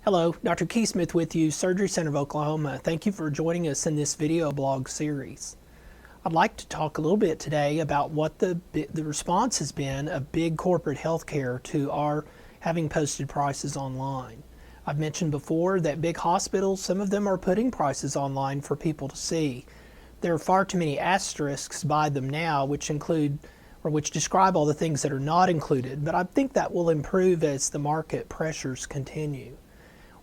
Hello, Dr. Keith Smith with you, Surgery Center of Oklahoma. Thank you for joining us in this video blog series. I'd like to talk a little bit today about what the response has been of big corporate healthcare to our having posted prices online. I've mentioned before that big hospitals, some of them are putting prices online for people to see. There are far too many asterisks by them now, which describe all the things that are not included, but I think that will improve as the market pressures continue.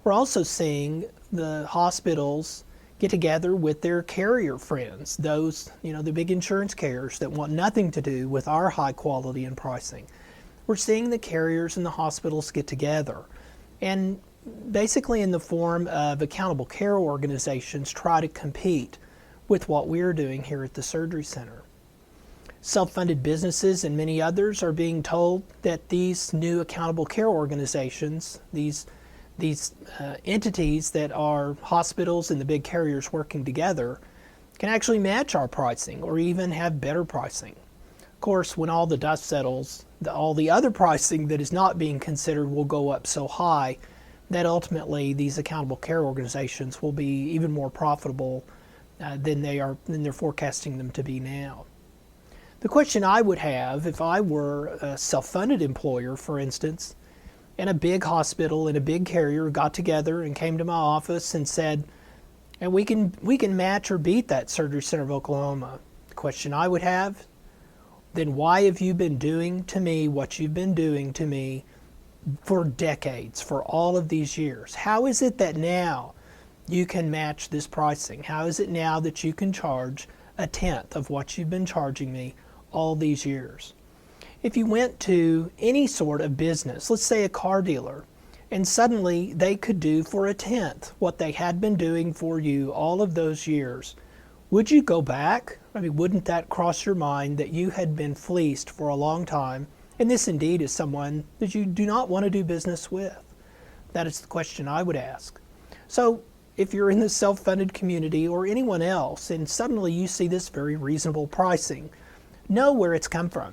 We're also seeing the hospitals get together with their carrier friends, those, the big insurance carriers that want nothing to do with our high quality and pricing. We're seeing the carriers and the hospitals get together and basically in the form of accountable care organizations try to compete with what we're doing here at the Surgery Center. Self-funded businesses and many others are being told that these new accountable care organizations, these entities that are hospitals and the big carriers working together, can actually match our pricing or even have better pricing. Of course, when all the dust settles, all the other pricing that is not being considered will go up so high that ultimately these accountable care organizations will be even more profitable than they're forecasting them to be now. The question I would have if I were a self-funded employer, for instance, and a big hospital and a big carrier got together and came to my office and said, and we can match or beat that Surgery Center of Oklahoma. The question I would have, then why have you been doing to me what you've been doing to me for decades, for all of these years? How is it that now you can match this pricing? How is it now that you can charge a tenth of what you've been charging me all these years? If you went to any sort of business, let's say a car dealer, and suddenly they could do for a tenth what they had been doing for you all of those years, would you go back? I mean, wouldn't that cross your mind that you had been fleeced for a long time, and this indeed is someone that you do not want to do business with? That is the question I would ask. So if you're in the self-funded community or anyone else, and suddenly you see this very reasonable pricing, know where it's come from.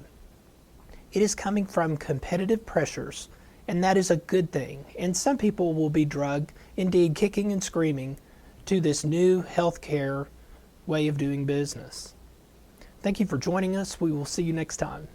It is coming from competitive pressures, and that is a good thing. And some people will be drugged, indeed kicking and screaming, to this new healthcare way of doing business. Thank you for joining us. We will see you next time.